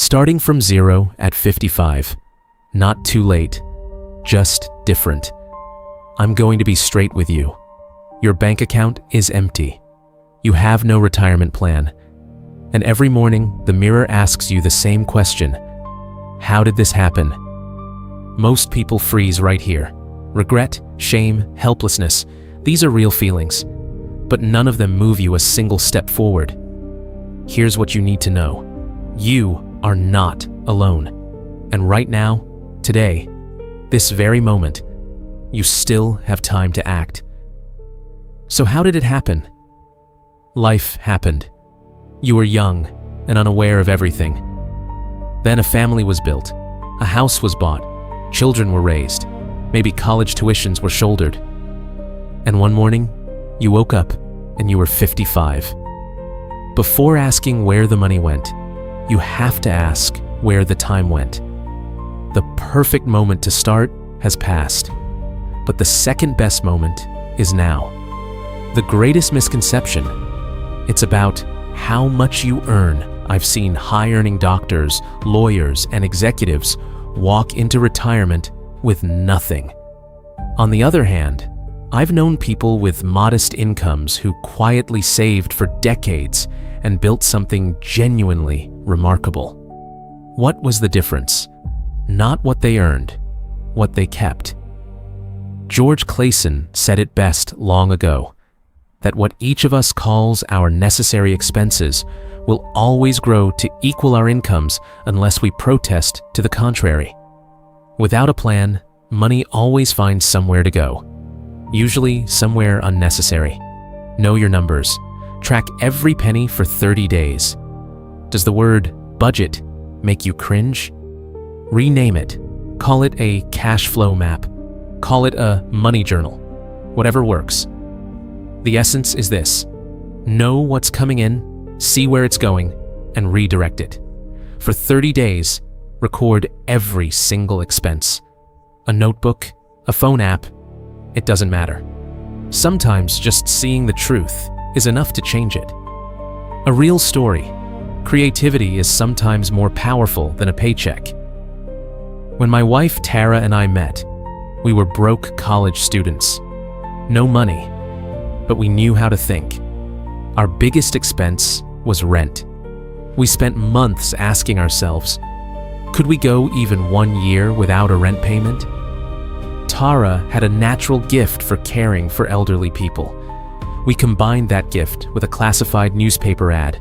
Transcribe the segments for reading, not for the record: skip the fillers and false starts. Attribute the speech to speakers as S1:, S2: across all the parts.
S1: Starting from zero at 55. Not too late, just different. I'm going to be straight with you. Your bank account is empty. You have no retirement plan. And every morning, the mirror asks you the same question. How did this happen? Most people freeze right here. Regret, shame, helplessness, these are real feelings. But none of them move you a single step forward. Here's what you need to know. You are not alone. And right now, today, this very moment, you still have time to act. So how did it happen? Life happened. You were young and unaware of everything. Then a family was built, a house was bought, children were raised, maybe college tuitions were shouldered. And one morning, you woke up and you were 55. Before asking where the money went, you have to ask where the time went. The perfect moment to start has passed, but the second best moment is now. The greatest misconception, it's about how much you earn. I've seen high-earning doctors, lawyers, and executives walk into retirement with nothing. On the other hand, I've known people with modest incomes who quietly saved for decades and built something genuinely remarkable. What was the difference? Not what they earned, what they kept. George Clason said it best long ago, that what each of us calls our necessary expenses will always grow to equal our incomes unless we protest to the contrary. Without a plan, money always finds somewhere to go, usually somewhere unnecessary. Know your numbers. Track every penny for 30 days. Does the word budget make you cringe? Rename it. Call it a cash flow map. Call it a money journal. Whatever works. The essence is this: know what's coming in, see where it's going, and redirect it. For 30 days, record every single expense. A notebook, a phone app, it doesn't matter. Sometimes just seeing the truth is enough to change it. A real story. Creativity is sometimes more powerful than a paycheck. When my wife Tara and I met, we were broke college students. No money, but we knew how to think. Our biggest expense was rent. We spent months asking ourselves, could we go even 1 year without a rent payment? Tara had a natural gift for caring for elderly people. We combined that gift with a classified newspaper ad.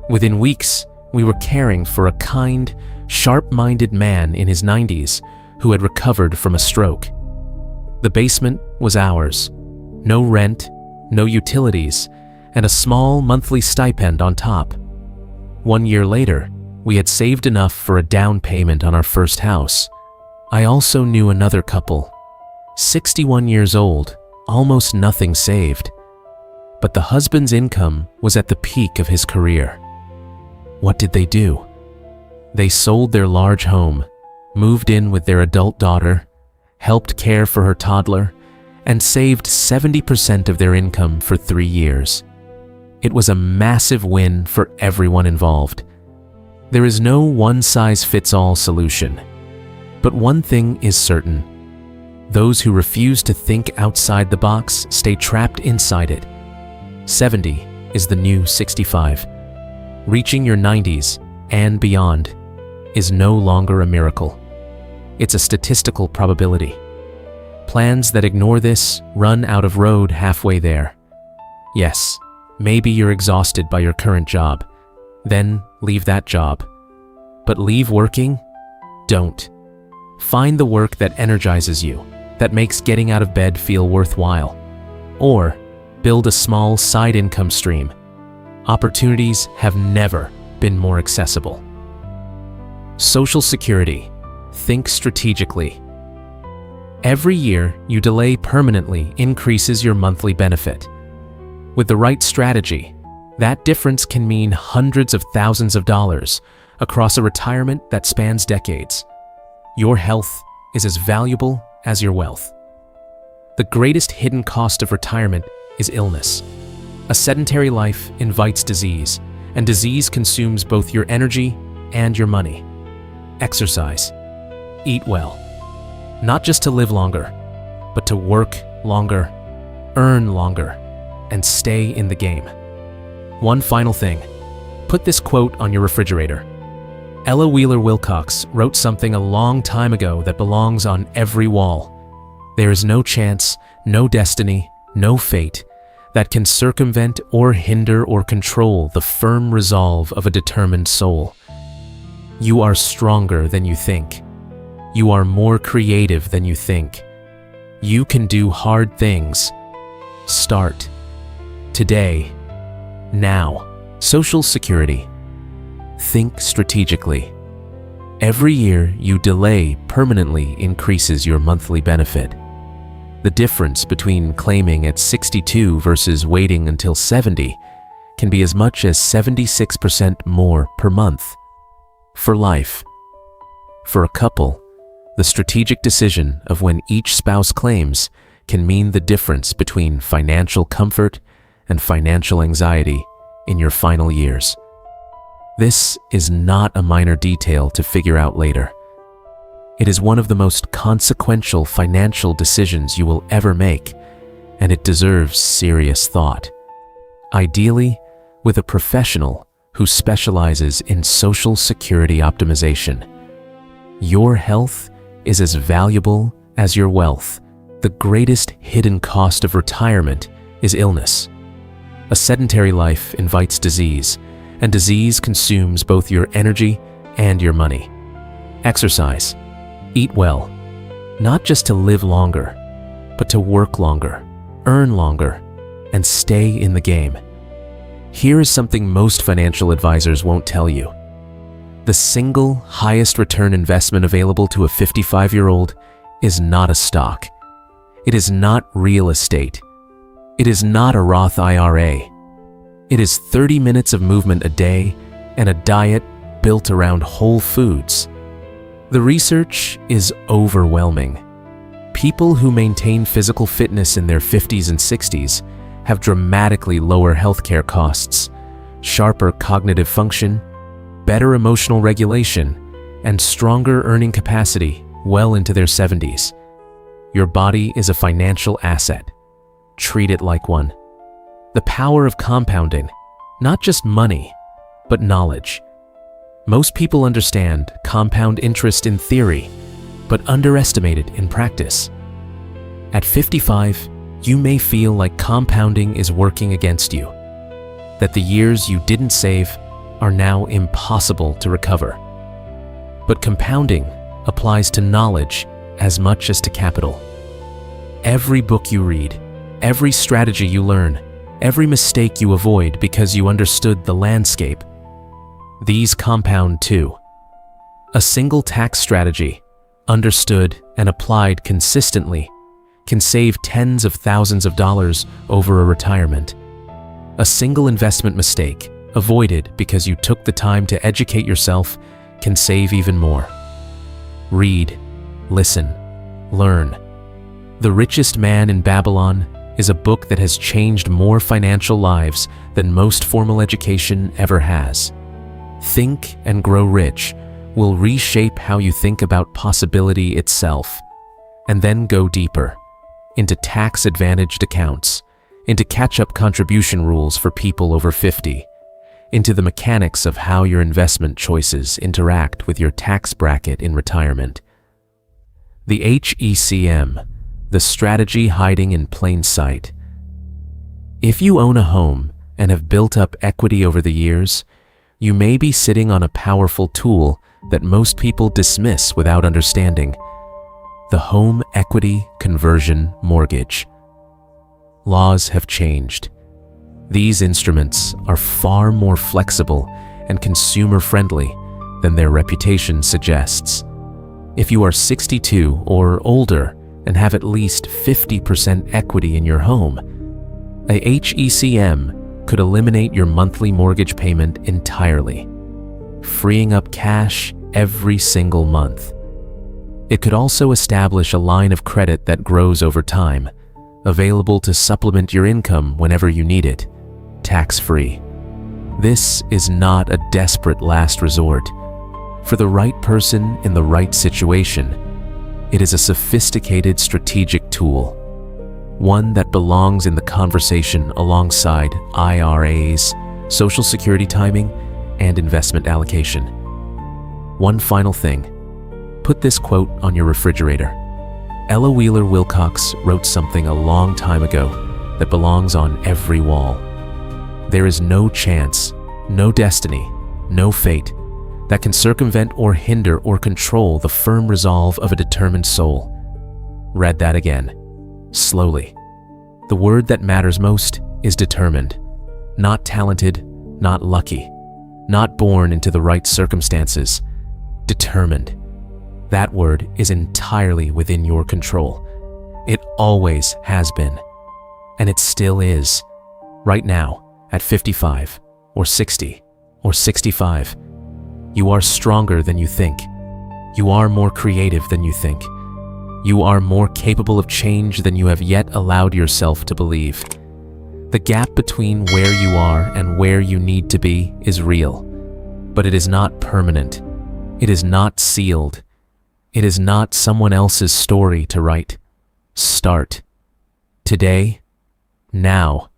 S1: Within weeks, we were caring for a kind, sharp-minded man in his 90s who had recovered from a stroke. The basement was ours. No rent, no utilities, and a small monthly stipend on top. 1 year later, we had saved enough for a down payment on our first house. I also knew another couple, 61 years old, almost nothing saved. But the husband's income was at the peak of his career. What did they do? They sold their large home, moved in with their adult daughter, helped care for her toddler, and saved 70% of their income for 3 years. It was a massive win for everyone involved. There is no one-size-fits-all solution. But one thing is certain. Those who refuse to think outside the box stay trapped inside it. 70 is the new 65. Reaching your 90s and beyond is no longer a miracle. It's a statistical probability. Plans that ignore this run out of road halfway there. Yes, maybe you're exhausted by your current job. Then leave that job. But leave working? Don't. Find the work that energizes you, that makes getting out of bed feel worthwhile. Or build a small side income stream. Opportunities have never been more accessible. Social Security. Think strategically. Every year you delay permanently increases your monthly benefit. With the right strategy, that difference can mean hundreds of thousands of dollars across a retirement that spans decades. Your health is as valuable as your wealth. The greatest hidden cost of retirement is illness. A sedentary life invites disease, and disease consumes both your energy and your money. Exercise. Eat well. Not just to live longer, but to work longer, earn longer, and stay in the game. One final thing. Put this quote on your refrigerator. Ella Wheeler Wilcox wrote something a long time ago that belongs on every wall. There is no chance, no destiny, no fate that can circumvent or hinder or control the firm resolve of a determined soul. You are stronger than you think. You are more creative than you think. You can do hard things. Start. Today. Now. Social Security. Think strategically. Every year you delay permanently increases your monthly benefit. The difference between claiming at 62 versus waiting until 70 can be as much as 76% more per month. For life. For a couple, the strategic decision of when each spouse claims can mean the difference between financial comfort and financial anxiety in your final years. This is not a minor detail to figure out later. It is one of the most consequential financial decisions you will ever make, and it deserves serious thought. Ideally, with a professional who specializes in Social Security optimization. Your health is as valuable as your wealth. The greatest hidden cost of retirement is illness. A sedentary life invites disease, and disease consumes both your energy and your money. Exercise. Eat well, not just to live longer, but to work longer, earn longer, and stay in the game. Here is something most financial advisors won't tell you. The single highest return investment available to a 55-year-old is not a stock. It is not real estate. It is not a Roth IRA. It is 30 minutes of movement a day and a diet built around whole foods. The research is overwhelming. People who maintain physical fitness in their 50s and 60s have dramatically lower healthcare costs, sharper cognitive function, better emotional regulation, and stronger earning capacity well into their 70s. Your body is a financial asset. Treat it like one. The power of compounding, not just money, but knowledge. Most people understand compound interest in theory, but underestimate it in practice. At 55, you may feel like compounding is working against you, that the years you didn't save are now impossible to recover. But compounding applies to knowledge as much as to capital. Every book you read, every strategy you learn, every mistake you avoid because you understood the landscape, these compound too. A single tax strategy, understood and applied consistently, can save tens of thousands of dollars over a retirement. A single investment mistake, avoided because you took the time to educate yourself, can save even more. Read, listen, learn. The Richest Man in Babylon is a book that has changed more financial lives than most formal education ever has. Think and Grow Rich will reshape how you think about possibility itself, and then go deeper into tax-advantaged accounts, into catch-up contribution rules for people over 50, into the mechanics of how your investment choices interact with your tax bracket in retirement. The HECM, the strategy hiding in plain sight. If you own a home and have built up equity over the years, you may be sitting on a powerful tool that most people dismiss without understanding: the home equity conversion mortgage. Laws have changed. These instruments are far more flexible and consumer-friendly than their reputation suggests. If you are 62 or older and have at least 50% equity in your home, a HECM could eliminate your monthly mortgage payment entirely, freeing up cash every single month. It could also establish a line of credit that grows over time, available to supplement your income whenever you need it, tax-free. This is not a desperate last resort, For the right person in the right situation, it is a sophisticated strategic tool, one that belongs in the conversation alongside IRAs, Social Security timing, and investment allocation. One final thing. Put this quote on your refrigerator. Ella Wheeler Wilcox wrote something a long time ago that belongs on every wall. There is no chance, no destiny, no fate that can circumvent or hinder or control the firm resolve of a determined soul. Read that again, slowly. The word that matters most is determined, not talented, not lucky, not born into the right circumstances. Determined. That word is entirely within your control. It always has been, and it still is. Right now, at 55, or 60, or 65, you are stronger than you think. You are more creative than you think. You are more capable of change than you have yet allowed yourself to believe. The gap between where you are and where you need to be is real, but it is not permanent. It is not sealed. It is not someone else's story to write. Start. Today. Now.